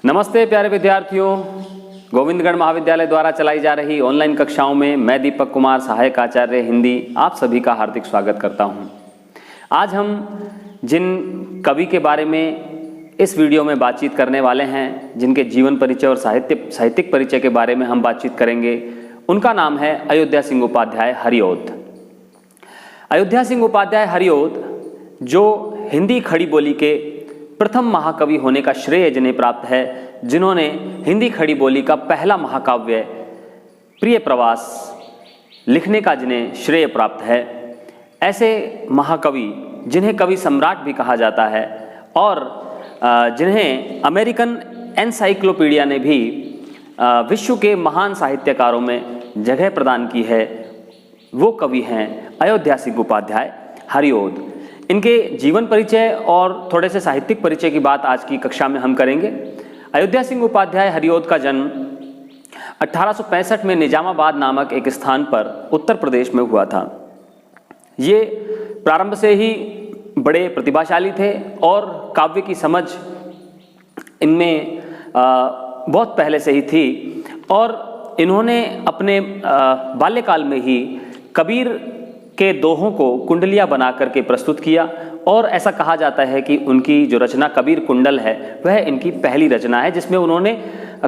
नमस्ते प्यारे विद्यार्थियों, गोविंदगढ़ महाविद्यालय द्वारा चलाई जा रही ऑनलाइन कक्षाओं में मैं दीपक कुमार, सहायक आचार्य हिंदी, आप सभी का हार्दिक स्वागत करता हूं। आज हम जिन कवि के बारे में इस वीडियो में बातचीत करने वाले हैं, जिनके जीवन परिचय और साहित्यिक परिचय के बारे में हम बातचीत करेंगे, उनका नाम है अयोध्या सिंह उपाध्याय हरिऔध। अयोध्या सिंह उपाध्याय हरिऔध जो हिंदी खड़ी बोली के प्रथम महाकवि होने का श्रेय जिन्हें प्राप्त है, जिन्होंने हिंदी खड़ी बोली का पहला महाकाव्य प्रिय प्रवास लिखने का जिन्हें श्रेय प्राप्त है, ऐसे महाकवि जिन्हें कवि सम्राट भी कहा जाता है और जिन्हें अमेरिकन एनसाइक्लोपीडिया ने भी विश्व के महान साहित्यकारों में जगह प्रदान की है, वो कवि हैं अयोध्या सिंह उपाध्याय हरिऔध। इनके जीवन परिचय और थोड़े से साहित्यिक परिचय की बात आज की कक्षा में हम करेंगे। अयोध्या सिंह उपाध्याय हरिऔध का जन्म 1865 में निजामाबाद नामक एक स्थान पर उत्तर प्रदेश में हुआ था। ये प्रारंभ से ही बड़े प्रतिभाशाली थे और काव्य की समझ इनमें बहुत पहले से ही थी और इन्होंने अपने बाल्यकाल में ही कबीर के दोहों को कुंडलियां बना करके प्रस्तुत किया और ऐसा कहा जाता है कि उनकी जो रचना कबीर कुंडल है वह इनकी पहली रचना है, जिसमें उन्होंने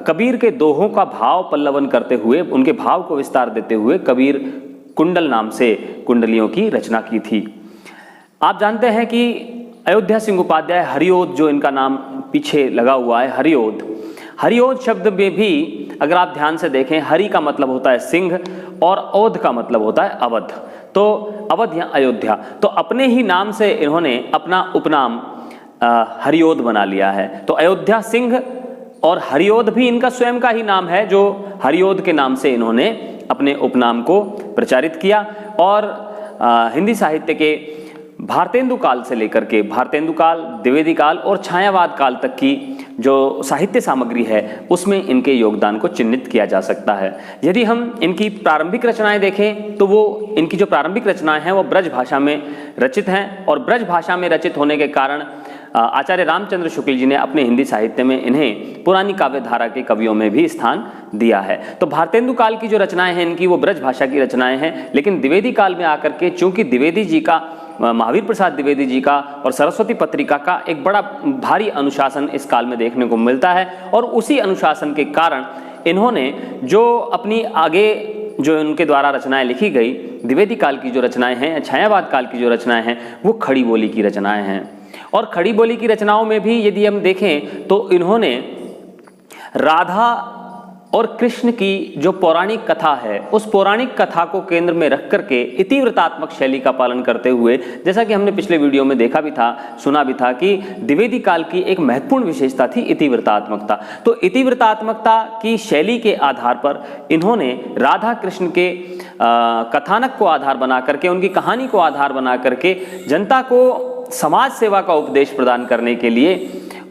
कबीर के दोहों का भाव पल्लवन करते हुए, उनके भाव को विस्तार देते हुए कबीर कुंडल नाम से कुंडलियों की रचना की थी। आप जानते हैं कि अयोध्या सिंह उपाध्याय हरिऔध जो इनका नाम पीछे लगा हुआ है, हरिऔध शब्द में भी अगर आप ध्यान से देखें, हरि का मतलब होता है सिंह और औध का मतलब होता है अवध, तो अवध या अयोध्या, तो अपने ही नाम से इन्होंने अपना उपनाम हरिऔध बना लिया है। तो अयोध्या सिंह और हरिऔध भी इनका स्वयं का ही नाम है, जो हरिऔध के नाम से इन्होंने अपने उपनाम को प्रचारित किया और हिंदी साहित्य के भारतेंदु काल से लेकर के भारतेंदु काल, द्विवेदी काल और छायावाद काल तक की जो साहित्य सामग्री है उसमें इनके योगदान को चिन्हित किया जा सकता है। यदि हम इनकी प्रारंभिक रचनाएं देखें तो वो इनकी जो प्रारंभिक रचनाएं हैं वो ब्रज भाषा में रचित हैं और ब्रज भाषा में रचित होने के कारण आचार्य रामचंद्र शुक्ल जी ने अपने हिंदी साहित्य में इन्हें पुरानी काव्य धारा के कवियों में भी स्थान दिया है। तो भारतेंदु काल की जो रचनाएं हैं इनकी वो ब्रज भाषा की रचनाएं हैं, लेकिन द्विवेदी काल में आकर के चूंकि द्विवेदी जी का, महावीर प्रसाद द्विवेदी जी का और सरस्वती पत्रिका का एक बड़ा भारी अनुशासन इस काल में देखने को मिलता है और उसी अनुशासन के कारण इन्होंने जो अपनी आगे जो इनके द्वारा रचनाएं लिखी गई, द्विवेदी काल की जो रचनाएं हैं, छायावाद काल की जो रचनाएं हैं, वो खड़ी बोली की रचनाएं हैं। और खड़ी बोली की रचनाओं में भी यदि हम देखें तो इन्होंने राधा और कृष्ण की जो पौराणिक कथा है, उस पौराणिक कथा को केंद्र में रख करके इतिवृत्तात्मक शैली का पालन करते हुए, जैसा कि हमने पिछले वीडियो में देखा भी था, सुना भी था कि द्विवेदी काल की एक महत्वपूर्ण विशेषता थी इतिवृत्तात्मकता। तो इतिवृत्तात्मकता की शैली के आधार पर इन्होंने राधा कृष्ण के कथानक को आधार बना करके, उनकी कहानी को आधार बना करके जनता को समाज सेवा का उपदेश प्रदान करने के लिए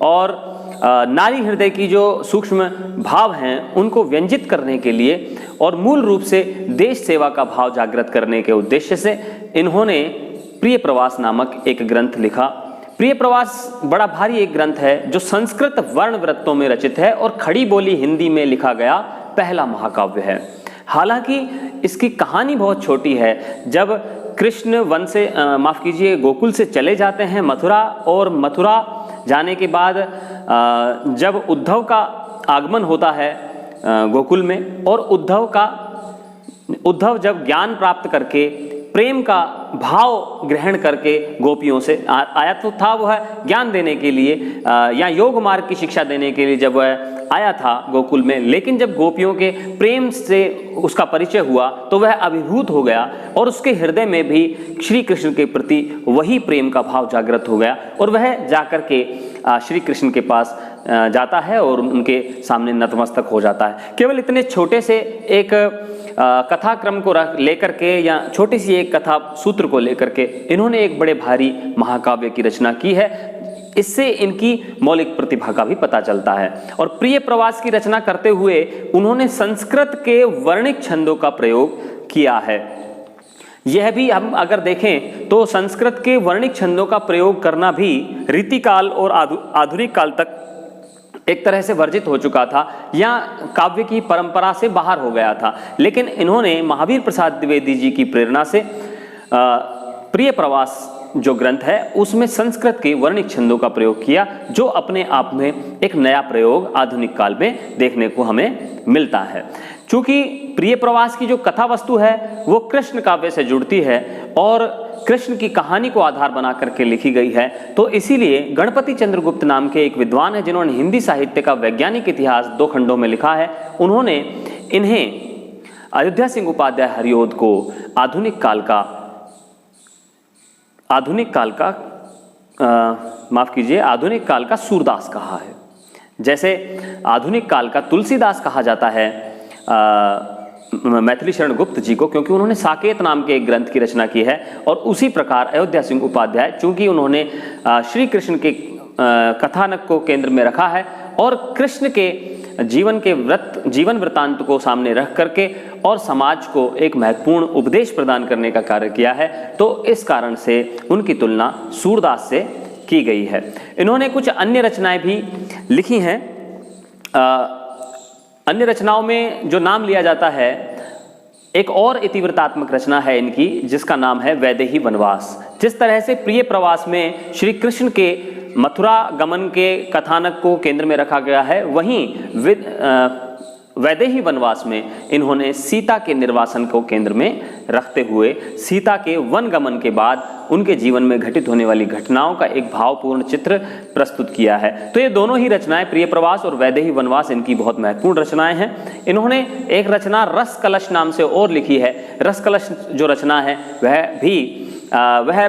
और नारी हृदय की जो सूक्ष्म भाव हैं उनको व्यंजित करने के लिए और मूल रूप से देश सेवा का भाव जागृत करने के उद्देश्य से इन्होंने प्रिय प्रवास नामक एक ग्रंथ लिखा। प्रिय प्रवास बड़ा भारी एक ग्रंथ है जो संस्कृत वर्ण वृत्तों में रचित है और खड़ी बोली हिंदी में लिखा गया पहला महाकाव्य है। हालांकि इसकी कहानी बहुत छोटी है। जब कृष्ण वन से गोकुल से चले जाते हैं मथुरा, और मथुरा जाने के बाद जब उद्धव का आगमन होता है गोकुल में, और उद्धव जब ज्ञान प्राप्त करके प्रेम का भाव ग्रहण करके गोपियों से आया, तो था वह ज्ञान देने के लिए या योग मार्ग की शिक्षा देने के लिए जब वह आया था गोकुल में, लेकिन जब गोपियों के प्रेम से उसका परिचय हुआ तो वह अभिभूत हो गया और उसके हृदय में भी श्री कृष्ण के प्रति वही प्रेम का भाव जागृत हो गया और वह जाकर के श्री कृष्ण के पास जाता है और उनके सामने नतमस्तक हो जाता है। केवल इतने छोटे से एक कथाक्रम को लेकर के या छोटी सी एक कथा सूत्र को लेकर के इन्होंने एक बड़े भारी महाकाव्य की रचना की है। इससे इनकी मौलिक प्रतिभा का भी पता चलता है। और प्रिय प्रवास की रचना करते हुए उन्होंने संस्कृत के वर्णिक छंदों का प्रयोग किया है। यह भी हम अगर देखें तो संस्कृत के वर्णिक छंदों का प्रयोग करना भी रीतिकाल और आधुनिक काल तक एक तरह से वर्जित हो चुका था या काव्य की परंपरा से बाहर हो गया था। लेकिन इन्होंने महावीर प्रसाद द्विवेदी जी की प्रेरणा से प्रिय प्रवास जो ग्रंथ है उसमें संस्कृत के वर्णिक छंदों का प्रयोग किया, जो अपने आप में एक नया प्रयोग आधुनिक काल में देखने को हमें मिलता है। चूंकि प्रिय प्रवास की जो कथा वस्तु है वो कृष्ण काव्य से जुड़ती है और कृष्ण की कहानी को आधार बना करके लिखी गई है, तो इसीलिए गणपति चंद्रगुप्त नाम के एक विद्वान है जिन्होंने हिंदी साहित्य का वैज्ञानिक इतिहास 2 खंडों में लिखा है। उन्होंने इन्हें अयोध्या सिंह उपाध्याय हरिओद को आधुनिक काल का सूरदास कहा है। जैसे आधुनिक काल का तुलसीदास कहा जाता है मैथिली शरण गुप्त जी को, क्योंकि उन्होंने साकेत नाम के एक ग्रंथ की रचना की है। और उसी प्रकार अयोध्या सिंह उपाध्याय, चूंकि उन्होंने श्री कृष्ण के कथानक को केंद्र में रखा है और कृष्ण के जीवन वृत्तांत को सामने रख करके और समाज को एक महत्वपूर्ण उपदेश प्रदान करने का कार्य किया है, तो इस कारण से उनकी तुलना सूरदास से की गई है। इन्होंने कुछ अन्य रचनाएं भी लिखी हैं। अन्य रचनाओं में जो नाम लिया जाता है, एक और इतिवृत्तात्मक रचना है इनकी जिसका नाम है वैदेही वनवास। जिस तरह से प्रिय प्रवास में श्री कृष्ण के मथुरा गमन के कथानक को केंद्र में रखा गया है, वहीं वैदेही वनवास में इन्होंने सीता के निर्वासन को केंद्र में रखते हुए सीता के वन गमन के बाद उनके जीवन में घटित होने वाली घटनाओं का एक भावपूर्ण चित्र प्रस्तुत किया है। तो ये दोनों ही रचनाएं, प्रिय प्रवास और वैदेही वनवास, इनकी बहुत महत्वपूर्ण रचनाएं हैं। इन्होंने एक रचना रस कलश नाम से और लिखी है। रस कलश जो रचना है वह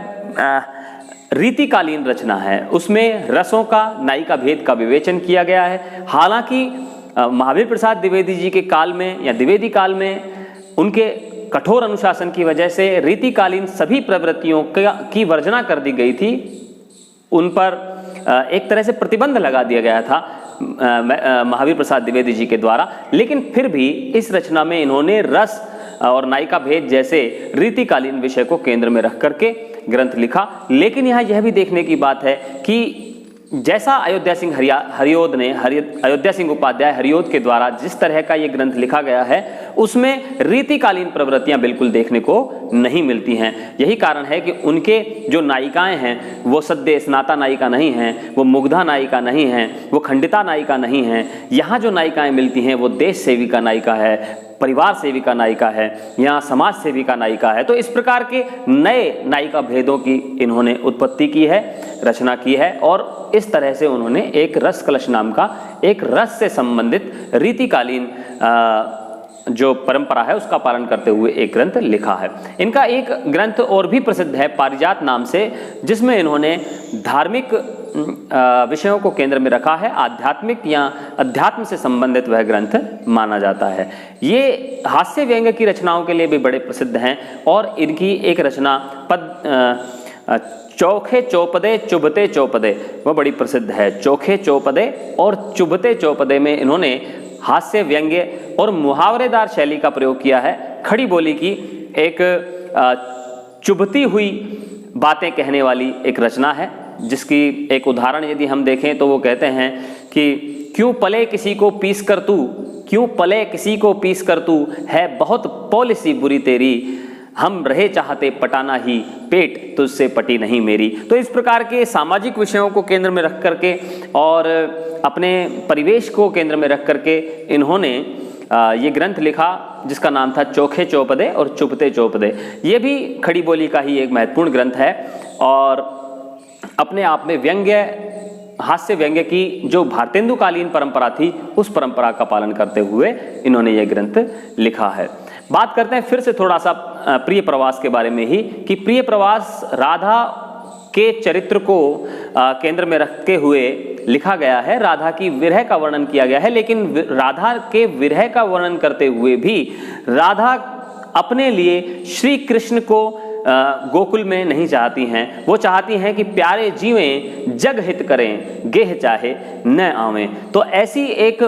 रीतिकालीन रचना है। उसमें रसों का, नायिका भेद का विवेचन किया गया है। हालांकि महावीर प्रसाद द्विवेदी जी के काल में या द्विवेदी काल में उनके कठोर अनुशासन की वजह से रीतिकालीन सभी प्रवृत्तियों की वर्जना कर दी गई थी, उन पर एक तरह से प्रतिबंध लगा दिया गया था महावीर प्रसाद द्विवेदी जी के द्वारा। लेकिन फिर भी इस रचना में इन्होंने रस और नायिका भेद जैसे रीतिकालीन विषय को केंद्र में रख करके ग्रंथ लिखा। लेकिन यहाँ यह भी देखने की बात है कि जैसा अयोध्या सिंह उपाध्याय हरिओद के द्वारा जिस तरह का ये ग्रंथ लिखा गया है, उसमें रीतिकालीन प्रवृत्तियां बिल्कुल देखने को नहीं मिलती हैं। यही कारण है कि उनके जो नायिकाएं हैं वो सद्य स्नाता नायिका नहीं हैं, वो मुग्धा नायिका नहीं हैं, वो खंडिता नायिका नहीं हैं। यहाँ जो नायिकाएं मिलती हैं वो देश सेविका नायिका है, परिवार सेविका नायिका है या समाज सेविका नायिका है। तो इस प्रकार के नए नायिका भेदों की इन्होंने उत्पत्ति की है, रचना की है और इस तरह से उन्होंने एक रस कलश नाम का एक रस से संबंधित रीतिकालीन जो परंपरा है उसका पालन करते हुए एक ग्रंथ लिखा है। इनका एक ग्रंथ और भी प्रसिद्ध है पारिजात नाम से, जिसमें इन्होंने धार्मिक विषयों को केंद्र में रखा है। आध्यात्मिक या अध्यात्म से संबंधित वह ग्रंथ माना जाता है। ये हास्य व्यंग्य की रचनाओं के लिए भी बड़े प्रसिद्ध हैं और इनकी एक रचना चोखे चौपदे चुभते चौपदे वह बड़ी प्रसिद्ध है। चोखे चौपदे और चुभते चौपदे में इन्होंने हास्य व्यंग्य और मुहावरेदार शैली का प्रयोग किया है। खड़ी बोली की एक चुभती हुई बातें कहने वाली एक रचना है, जिसकी एक उदाहरण यदि हम देखें तो वो कहते हैं कि क्यों पले किसी को पीस कर तू, क्यों पले किसी को पीस कर तू, है बहुत पॉलिसी बुरी तेरी, हम रहे चाहते पटाना ही, पेट तुझसे पटी नहीं मेरी। तो इस प्रकार के सामाजिक विषयों को केंद्र में रख करके और अपने परिवेश को केंद्र में रख करके इन्होंने ये ग्रंथ लिखा जिसका नाम था चोखे चौपदे और चुभते चौपदे। ये भी खड़ी बोली का ही एक महत्वपूर्ण ग्रंथ है और अपने आप में व्यंग्य, हास्य व्यंग्य की जो भारतेंदुकालीन परंपरा थी उस परंपरा का पालन करते हुए इन्होंने ये ग्रंथ लिखा है। बात करते हैं फिर से थोड़ा सा प्रिय प्रवास के बारे में ही कि प्रिय प्रवास राधा के चरित्र को केंद्र में रखते हुए लिखा गया है। राधा की विरह का वर्णन किया गया है, लेकिन राधा के विरह का वर्णन करते हुए भी राधा अपने लिए श्री कृष्ण को गोकुल में नहीं चाहती हैं। वो चाहती हैं कि प्यारे जीवें जग हित करें, गेह चाहे न आवें। तो ऐसी एक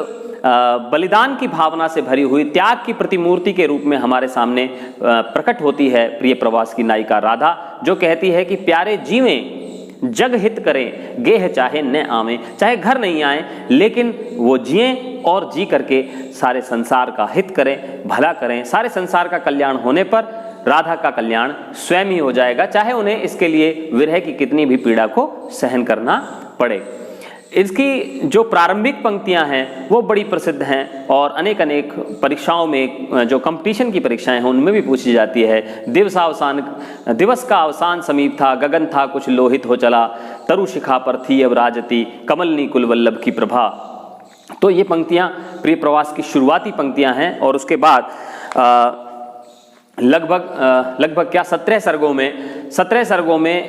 बलिदान की भावना से भरी हुई त्याग की प्रतिमूर्ति के रूप में हमारे सामने प्रकट होती है प्रिय प्रवास की नायिका राधा, जो कहती है कि प्यारे जीवें जग हित करें गेह चाहे न आवे, चाहे घर नहीं आए लेकिन वो जिएं और जी करके सारे संसार का हित करें, भला करें। सारे संसार का कल्याण होने पर राधा का कल्याण स्वयं ही हो जाएगा, चाहे उन्हें इसके लिए विरह की कितनी भी पीड़ा को सहन करना पड़े। इसकी जो प्रारंभिक पंक्तियां हैं वो बड़ी प्रसिद्ध हैं और अनेक अनेक परीक्षाओं में, जो कंपटीशन की परीक्षाएं हैं उनमें भी पूछी जाती है। दिवस का अवसान समीप था, गगन था कुछ लोहित हो चला, तरु शिखा पर थी अब राजती, कमलनी कुल वल्लभ की प्रभा। तो ये पंक्तियां प्रिय प्रवास की शुरुआती पंक्तियां हैं और उसके बाद लगभग क्या 17 सर्गों में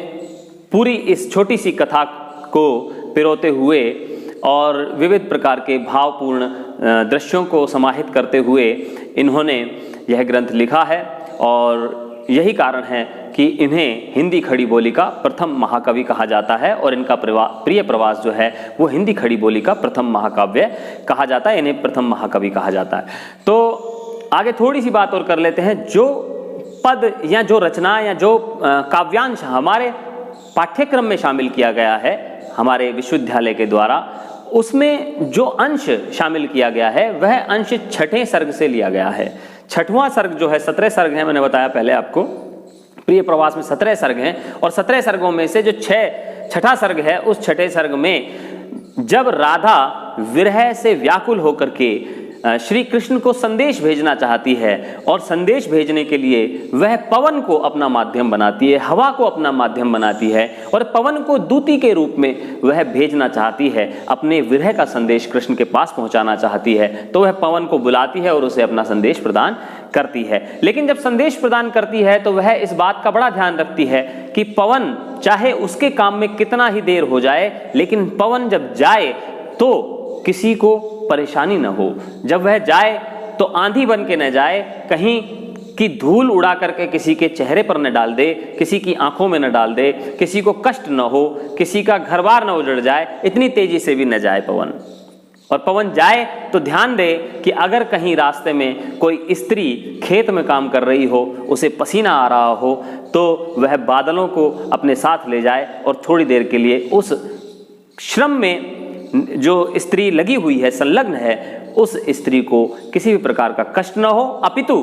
पूरी इस छोटी सी कथा को पिरोते हुए और विविध प्रकार के भावपूर्ण दृश्यों को समाहित करते हुए इन्होंने यह ग्रंथ लिखा है और यही कारण है कि इन्हें हिंदी खड़ी बोली का प्रथम महाकवि कहा जाता है और इनका प्रिय प्रवास जो है वो हिंदी खड़ी बोली का प्रथम महाकाव्य कहा जाता है, इन्हें प्रथम महाकवि कहा जाता है। तो आगे थोड़ी सी बात और कर लेते हैं। जो पद या जो रचना या जो काव्यांश हमारे पाठ्यक्रम में शामिल किया गया है हमारे विश्वविद्यालय के द्वारा, उसमें जो अंश शामिल किया गया है वह अंश छठे सर्ग से लिया गया है। छठवां सर्ग जो है, 17 सर्ग हैं, मैंने बताया पहले आपको, प्रिय प्रवास में 17 सर्ग हैं और 17 सर्गों में से जो छठा सर्ग है, उस छठे सर्ग में जब राधा विरह से व्याकुल होकर के श्री कृष्ण को संदेश भेजना चाहती है और संदेश भेजने के लिए वह पवन को अपना माध्यम बनाती है, हवा को अपना माध्यम बनाती है और पवन को दूती के रूप में वह भेजना चाहती है, अपने विरह का संदेश कृष्ण के पास पहुंचाना चाहती है, तो वह पवन को बुलाती है और उसे अपना संदेश प्रदान करती है। लेकिन जब संदेश प्रदान करती है तो वह इस बात का बड़ा ध्यान रखती है कि पवन चाहे उसके काम में कितना ही देर हो जाए, लेकिन पवन जब जाए तो किसी को परेशानी न हो। जब वह जाए तो आंधी बन के न जाए, कहीं की धूल उड़ा करके किसी के चेहरे पर न डाल दे, किसी की आंखों में न डाल दे, किसी को कष्ट न हो, किसी का घर बार न उजड़ जाए, इतनी तेजी से भी न जाए पवन। और पवन जाए तो ध्यान दे कि अगर कहीं रास्ते में कोई स्त्री खेत में काम कर रही हो, उसे पसीना आ रहा हो, तो वह बादलों को अपने साथ ले जाए और थोड़ी देर के लिए उस श्रम में जो स्त्री लगी हुई है, संलग्न है, उस स्त्री को किसी भी प्रकार का कष्ट न हो, अपितु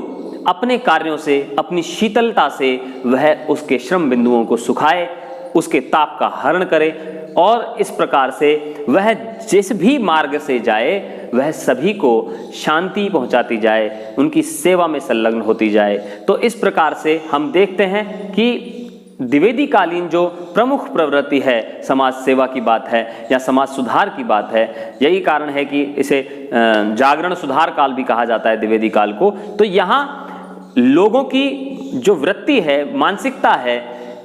अपने कार्यों से, अपनी शीतलता से वह उसके श्रम बिंदुओं को सुखाए, उसके ताप का हरण करे और इस प्रकार से वह जिस भी मार्ग से जाए वह सभी को शांति पहुंचाती जाए, उनकी सेवा में संलग्न होती जाए। तो इस प्रकार से हम देखते हैं कि द्विवेदी कालीन जो प्रमुख प्रवृत्ति है, समाज सेवा की बात है या समाज सुधार की बात है, यही कारण है कि इसे जागरण सुधार काल भी कहा जाता है, द्विवेदी काल को। तो यहाँ लोगों की जो वृत्ति है, मानसिकता है,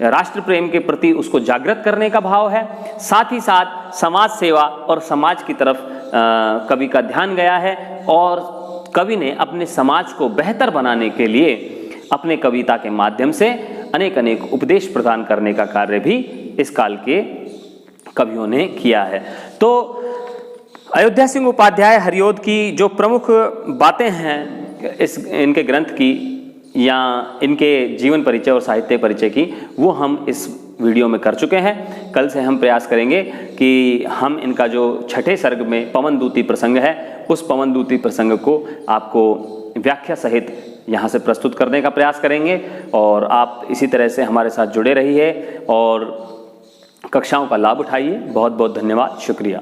राष्ट्र प्रेम के प्रति उसको जागृत करने का भाव है, साथ ही साथ समाज सेवा और समाज की तरफ कवि का ध्यान गया है और कवि ने अपने समाज को बेहतर बनाने के लिए अपने कविता के माध्यम से अनेक अनेक उपदेश प्रदान करने का कार्य भी इस काल के कवियों ने किया है। तो अयोध्या सिंह उपाध्याय हरिओद की जो प्रमुख बातें हैं इनके ग्रंथ की या इनके जीवन परिचय और साहित्य परिचय की, वो हम इस वीडियो में कर चुके हैं। कल से हम प्रयास करेंगे कि हम इनका जो छठे सर्ग में पवन दूती प्रसंग है, उस पवन दूती प्रसंग को आपको व्याख्या सहित यहाँ से प्रस्तुत करने का प्रयास करेंगे और आप इसी तरह से हमारे साथ जुड़े रहिए और कक्षाओं का लाभ उठाइए। बहुत बहुत धन्यवाद, शुक्रिया।